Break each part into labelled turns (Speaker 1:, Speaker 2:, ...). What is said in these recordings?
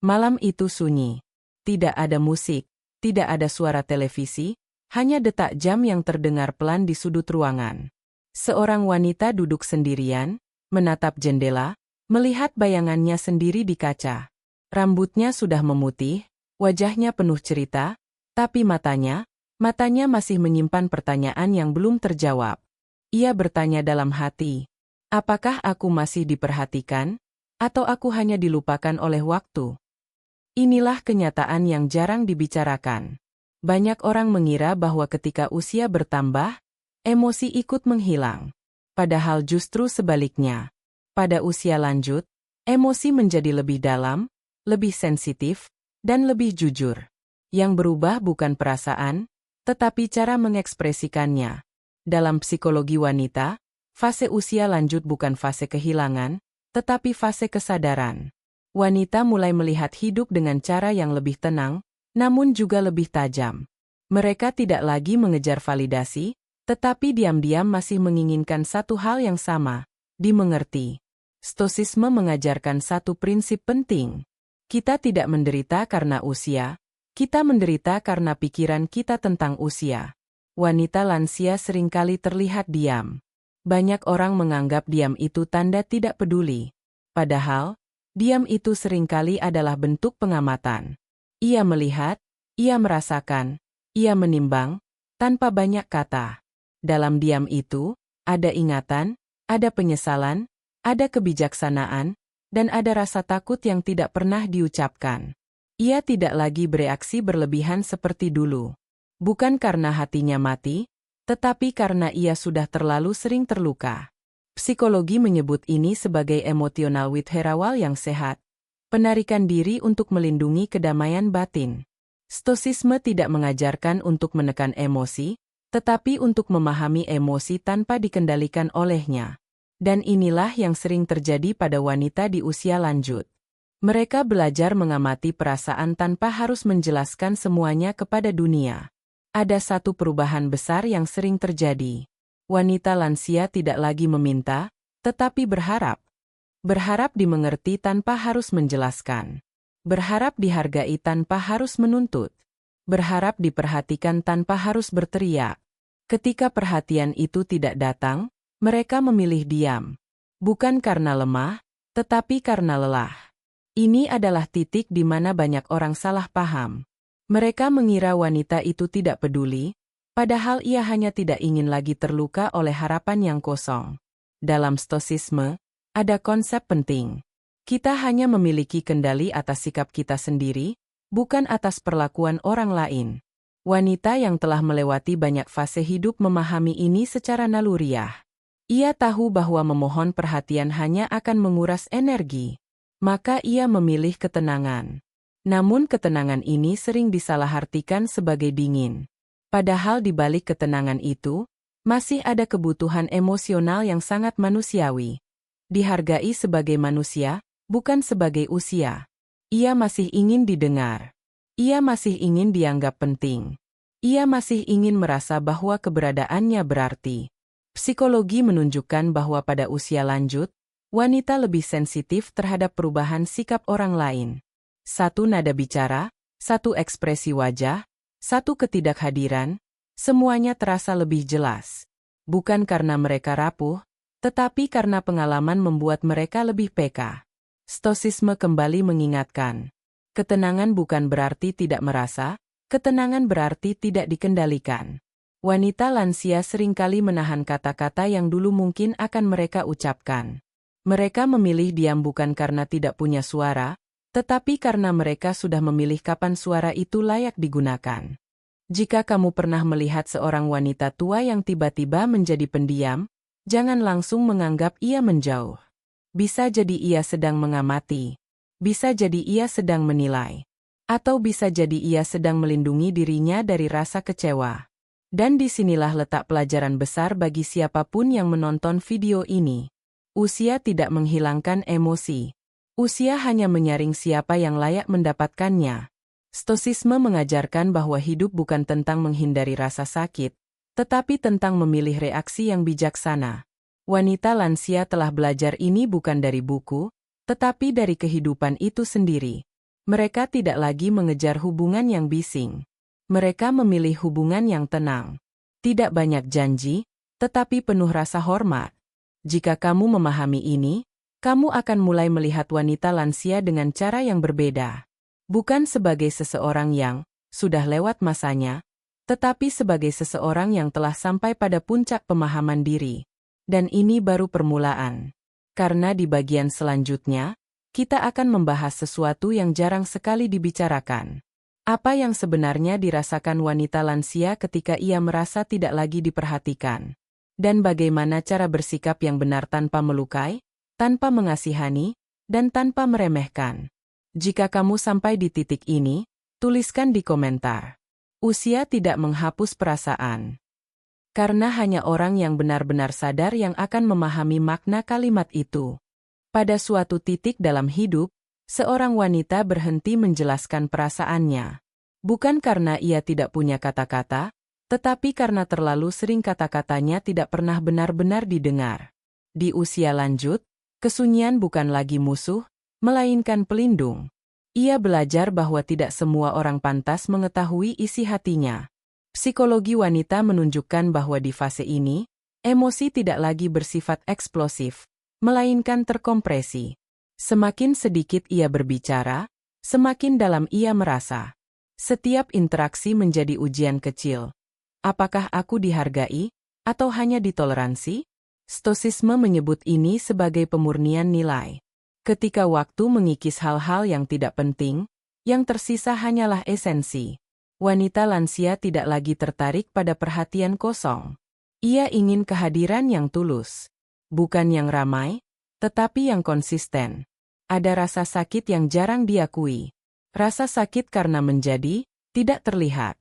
Speaker 1: Malam itu sunyi. Tidak ada musik, tidak ada suara televisi, hanya detak jam yang terdengar pelan di sudut ruangan. Seorang wanita duduk sendirian, menatap jendela, melihat bayangannya sendiri di kaca. Rambutnya sudah memutih, wajahnya penuh cerita, tapi matanya masih menyimpan pertanyaan yang belum terjawab. Ia bertanya dalam hati, apakah aku masih diperhatikan, atau aku hanya dilupakan oleh waktu? Inilah kenyataan yang jarang dibicarakan. Banyak orang mengira bahwa ketika usia bertambah, emosi ikut menghilang. Padahal justru sebaliknya. Pada usia lanjut, emosi menjadi lebih dalam, lebih sensitif, dan lebih jujur. Yang berubah bukan perasaan, tetapi cara mengekspresikannya. Dalam psikologi wanita, fase usia lanjut bukan fase kehilangan, tetapi fase kesadaran. Wanita mulai melihat hidup dengan cara yang lebih tenang, namun juga lebih tajam. Mereka tidak lagi mengejar validasi, tetapi diam-diam masih menginginkan satu hal yang sama, dimengerti. Stoisisme mengajarkan satu prinsip penting. Kita tidak menderita karena usia, kita menderita karena pikiran kita tentang usia. Wanita lansia seringkali terlihat diam. Banyak orang menganggap diam itu tanda tidak peduli. Padahal, diam itu seringkali adalah bentuk pengamatan. Ia melihat, ia merasakan, ia menimbang, tanpa banyak kata. Dalam diam itu, ada ingatan, ada penyesalan, ada kebijaksanaan, dan ada rasa takut yang tidak pernah diucapkan. Ia tidak lagi bereaksi berlebihan seperti dulu. Bukan karena hatinya mati, tetapi karena ia sudah terlalu sering terluka. Psikologi menyebut ini sebagai emotional withdrawal yang sehat. Penarikan diri untuk melindungi kedamaian batin. Stoisisme tidak mengajarkan untuk menekan emosi, tetapi untuk memahami emosi tanpa dikendalikan olehnya. Dan inilah yang sering terjadi pada wanita di usia lanjut. Mereka belajar mengamati perasaan tanpa harus menjelaskan semuanya kepada dunia. Ada satu perubahan besar yang sering terjadi. Wanita lansia tidak lagi meminta, tetapi berharap. Berharap dimengerti tanpa harus menjelaskan. Berharap dihargai tanpa harus menuntut. Berharap diperhatikan tanpa harus berteriak. Ketika perhatian itu tidak datang, mereka memilih diam. Bukan karena lemah, tetapi karena lelah. Ini adalah titik di mana banyak orang salah paham. Mereka mengira wanita itu tidak peduli, padahal ia hanya tidak ingin lagi terluka oleh harapan yang kosong. Dalam stoisisme, ada konsep penting. Kita hanya memiliki kendali atas sikap kita sendiri, bukan atas perlakuan orang lain. Wanita yang telah melewati banyak fase hidup memahami ini secara naluriah. Ia tahu bahwa memohon perhatian hanya akan menguras energi. Maka ia memilih ketenangan. Namun ketenangan ini sering disalahartikan sebagai dingin. Padahal di balik ketenangan itu, masih ada kebutuhan emosional yang sangat manusiawi. Dihargai sebagai manusia, bukan sebagai usia. Ia masih ingin didengar. Ia masih ingin dianggap penting. Ia masih ingin merasa bahwa keberadaannya berarti. Psikologi menunjukkan bahwa pada usia lanjut, wanita lebih sensitif terhadap perubahan sikap orang lain. Satu nada bicara, satu ekspresi wajah, satu ketidakhadiran, semuanya terasa lebih jelas. Bukan karena mereka rapuh, tetapi karena pengalaman membuat mereka lebih peka. Stoisisme kembali mengingatkan. Ketenangan bukan berarti tidak merasa, ketenangan berarti tidak dikendalikan. Wanita lansia seringkali menahan kata-kata yang dulu mungkin akan mereka ucapkan. Mereka memilih diam bukan karena tidak punya suara, tetapi karena mereka sudah memilih kapan suara itu layak digunakan. Jika kamu pernah melihat seorang wanita tua yang tiba-tiba menjadi pendiam, jangan langsung menganggap ia menjauh. Bisa jadi ia sedang mengamati. Bisa jadi ia sedang menilai. Atau bisa jadi ia sedang melindungi dirinya dari rasa kecewa. Dan disinilah letak pelajaran besar bagi siapapun yang menonton video ini. Usia tidak menghilangkan emosi. Usia hanya menyaring siapa yang layak mendapatkannya. Stoisisme mengajarkan bahwa hidup bukan tentang menghindari rasa sakit, tetapi tentang memilih reaksi yang bijaksana. Wanita lansia telah belajar ini bukan dari buku, tetapi dari kehidupan itu sendiri. Mereka tidak lagi mengejar hubungan yang bising. Mereka memilih hubungan yang tenang. Tidak banyak janji, tetapi penuh rasa hormat. Jika kamu memahami ini, kamu akan mulai melihat wanita lansia dengan cara yang berbeda. Bukan sebagai seseorang yang sudah lewat masanya, tetapi sebagai seseorang yang telah sampai pada puncak pemahaman diri. Dan ini baru permulaan. Karena di bagian selanjutnya, kita akan membahas sesuatu yang jarang sekali dibicarakan. Apa yang sebenarnya dirasakan wanita lansia ketika ia merasa tidak lagi diperhatikan? Dan bagaimana cara bersikap yang benar tanpa melukai, tanpa mengasihani, dan tanpa meremehkan? Jika kamu sampai di titik ini, tuliskan di komentar. Usia tidak menghapus perasaan. Karena hanya orang yang benar-benar sadar yang akan memahami makna kalimat itu. Pada suatu titik dalam hidup, seorang wanita berhenti menjelaskan perasaannya. Bukan karena ia tidak punya kata-kata, tetapi karena terlalu sering kata-katanya tidak pernah benar-benar didengar. Di usia lanjut, kesunyian bukan lagi musuh, melainkan pelindung. Ia belajar bahwa tidak semua orang pantas mengetahui isi hatinya. Psikologi wanita menunjukkan bahwa di fase ini, emosi tidak lagi bersifat eksplosif, melainkan terkompresi. Semakin sedikit ia berbicara, semakin dalam ia merasa. Setiap interaksi menjadi ujian kecil. Apakah aku dihargai, atau hanya ditoleransi? Stoisisme menyebut ini sebagai pemurnian nilai. Ketika waktu mengikis hal-hal yang tidak penting, yang tersisa hanyalah esensi. Wanita lansia tidak lagi tertarik pada perhatian kosong. Ia ingin kehadiran yang tulus. Bukan yang ramai, tetapi yang konsisten. Ada rasa sakit yang jarang diakui. Rasa sakit karena menjadi, tidak terlihat.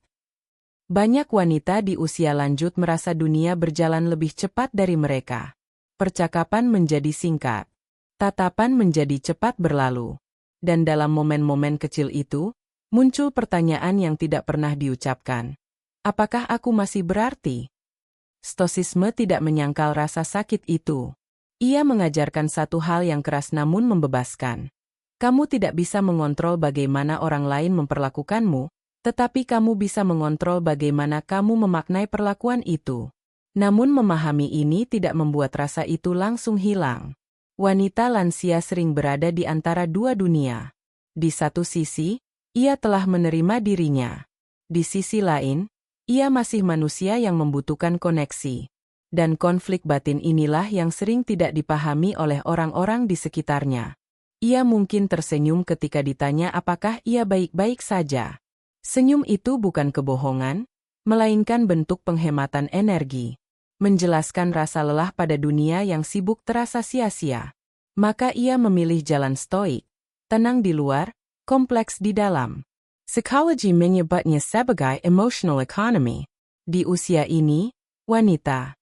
Speaker 1: Banyak wanita di usia lanjut merasa dunia berjalan lebih cepat dari mereka. Percakapan menjadi singkat. Tatapan menjadi cepat berlalu. Dan dalam momen-momen kecil itu, muncul pertanyaan yang tidak pernah diucapkan. Apakah aku masih berarti? Stoisisme tidak menyangkal rasa sakit itu. Ia mengajarkan satu hal yang keras namun membebaskan. Kamu tidak bisa mengontrol bagaimana orang lain memperlakukanmu, tetapi kamu bisa mengontrol bagaimana kamu memaknai perlakuan itu. Namun memahami ini tidak membuat rasa itu langsung hilang. Wanita lansia sering berada di antara dua dunia. Di satu sisi, ia telah menerima dirinya. Di sisi lain, ia masih manusia yang membutuhkan koneksi. Dan konflik batin inilah yang sering tidak dipahami oleh orang-orang di sekitarnya. Ia mungkin tersenyum ketika ditanya apakah ia baik-baik saja. Senyum itu bukan kebohongan, melainkan bentuk penghematan energi. Menjelaskan rasa lelah pada dunia yang sibuk terasa sia-sia. Maka ia memilih jalan stoik, tenang di luar, kompleks di dalam. Psikologi menyebutnya sebagai emotional economy. Di usia ini, wanita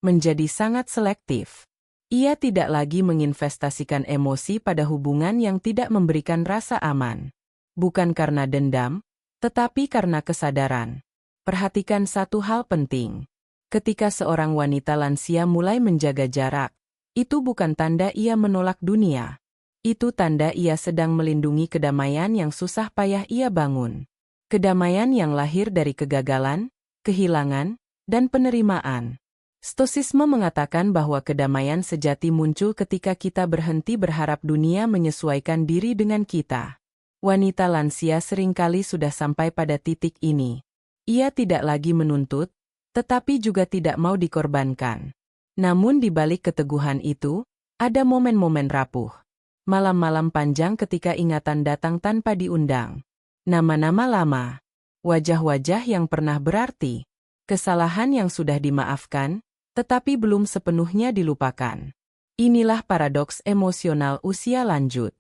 Speaker 1: menjadi sangat selektif. Ia tidak lagi menginvestasikan emosi pada hubungan yang tidak memberikan rasa aman. Bukan karena dendam, tetapi karena kesadaran. Perhatikan satu hal penting. Ketika seorang wanita lansia mulai menjaga jarak, itu bukan tanda ia menolak dunia. Itu tanda ia sedang melindungi kedamaian yang susah payah ia bangun. Kedamaian yang lahir dari kegagalan, kehilangan, dan penerimaan. Stoisisme mengatakan bahwa kedamaian sejati muncul ketika kita berhenti berharap dunia menyesuaikan diri dengan kita. Wanita lansia seringkali sudah sampai pada titik ini. Ia tidak lagi menuntut, tetapi juga tidak mau dikorbankan. Namun di balik keteguhan itu, ada momen-momen rapuh. Malam-malam panjang ketika ingatan datang tanpa diundang. Nama-nama lama. Wajah-wajah yang pernah berarti. Kesalahan yang sudah dimaafkan, tetapi belum sepenuhnya dilupakan. Inilah paradoks emosional usia lanjut.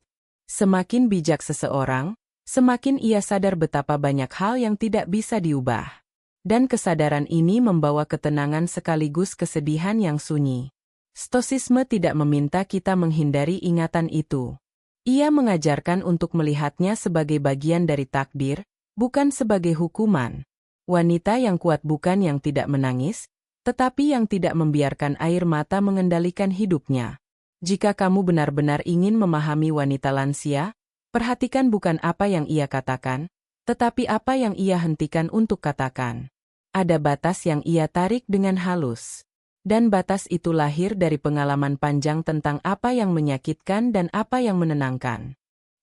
Speaker 1: Semakin bijak seseorang, semakin ia sadar betapa banyak hal yang tidak bisa diubah. Dan kesadaran ini membawa ketenangan sekaligus kesedihan yang sunyi. Stoisisme tidak meminta kita menghindari ingatan itu. Ia mengajarkan untuk melihatnya sebagai bagian dari takdir, bukan sebagai hukuman. Wanita yang kuat bukan yang tidak menangis, tetapi yang tidak membiarkan air mata mengendalikan hidupnya. Jika kamu benar-benar ingin memahami wanita lansia, Perhatikan bukan apa yang ia katakan, tetapi apa yang ia hentikan untuk katakan. Ada batas yang ia tarik dengan halus. Dan batas itu lahir dari pengalaman panjang tentang apa yang menyakitkan dan apa yang menenangkan.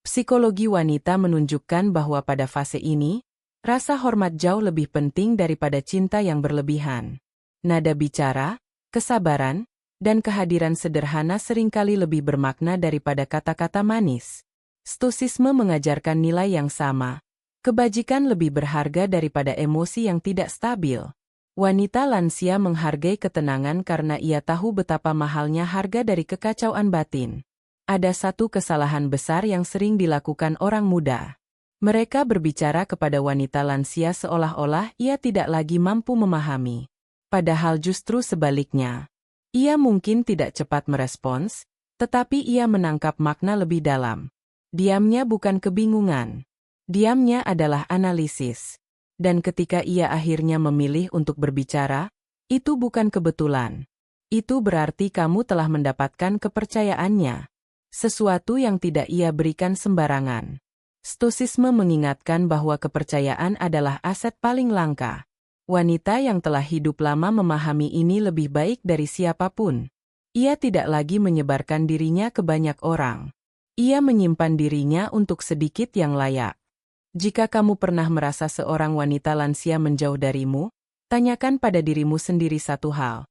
Speaker 1: Psikologi wanita menunjukkan bahwa pada fase ini, rasa hormat jauh lebih penting daripada cinta yang berlebihan. Nada bicara, kesabaran, dan kehadiran sederhana seringkali lebih bermakna daripada kata-kata manis. Stoisisme mengajarkan nilai yang sama. Kebajikan lebih berharga daripada emosi yang tidak stabil. Wanita lansia menghargai ketenangan karena ia tahu betapa mahalnya harga dari kekacauan batin. Ada satu kesalahan besar yang sering dilakukan orang muda. Mereka berbicara kepada wanita lansia seolah-olah ia tidak lagi mampu memahami. Padahal justru sebaliknya. Ia mungkin tidak cepat merespons, tetapi ia menangkap makna lebih dalam. Diamnya bukan kebingungan. Diamnya adalah analisis. Dan ketika ia akhirnya memilih untuk berbicara, itu bukan kebetulan. Itu berarti kamu telah mendapatkan kepercayaannya. Sesuatu yang tidak ia berikan sembarangan. Stoisisme mengingatkan bahwa kepercayaan adalah aset paling langka. Wanita yang telah hidup lama memahami ini lebih baik dari siapapun. Ia tidak lagi menyebarkan dirinya ke banyak orang. Ia menyimpan dirinya untuk sedikit yang layak. Jika kamu pernah merasa seorang wanita lansia menjauh darimu, tanyakan pada dirimu sendiri satu hal.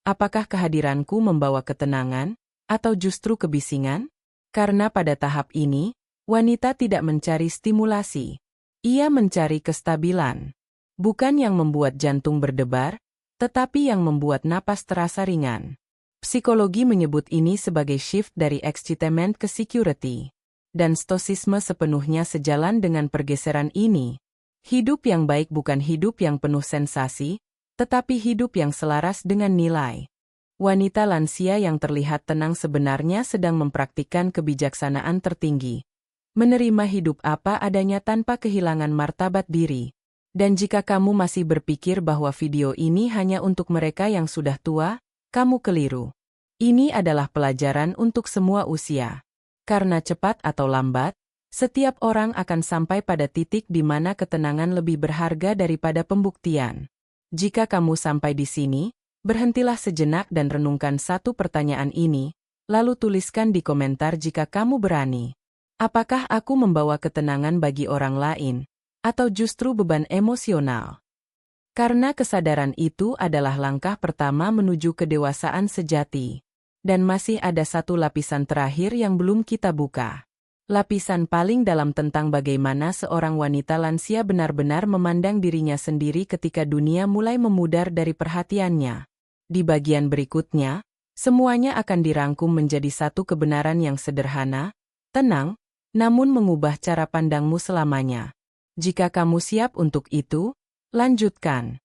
Speaker 1: Apakah kehadiranku membawa ketenangan, atau justru kebisingan? Karena pada tahap ini, wanita tidak mencari stimulasi. Ia mencari kestabilan. Bukan yang membuat jantung berdebar, tetapi yang membuat napas terasa ringan. Psikologi menyebut ini sebagai shift dari excitement ke security. Dan stoisisme sepenuhnya sejalan dengan pergeseran ini. Hidup yang baik bukan hidup yang penuh sensasi, tetapi hidup yang selaras dengan nilai. Wanita lansia yang terlihat tenang sebenarnya sedang mempraktikkan kebijaksanaan tertinggi. Menerima hidup apa adanya tanpa kehilangan martabat diri. Dan jika kamu masih berpikir bahwa video ini hanya untuk mereka yang sudah tua, kamu keliru. Ini adalah pelajaran untuk semua usia. Karena cepat atau lambat, setiap orang akan sampai pada titik di mana ketenangan lebih berharga daripada pembuktian. Jika kamu sampai di sini, berhentilah sejenak dan renungkan satu pertanyaan ini, lalu tuliskan di komentar jika kamu berani. Apakah aku membawa ketenangan bagi orang lain, atau justru beban emosional? Karena kesadaran itu adalah langkah pertama menuju kedewasaan sejati. Dan masih ada satu lapisan terakhir yang belum kita buka. Lapisan paling dalam tentang bagaimana seorang wanita lansia benar-benar memandang dirinya sendiri ketika dunia mulai memudar dari perhatiannya. Di bagian berikutnya, semuanya akan dirangkum menjadi satu kebenaran yang sederhana, tenang, namun mengubah cara pandangmu selamanya. Jika kamu siap untuk itu, lanjutkan.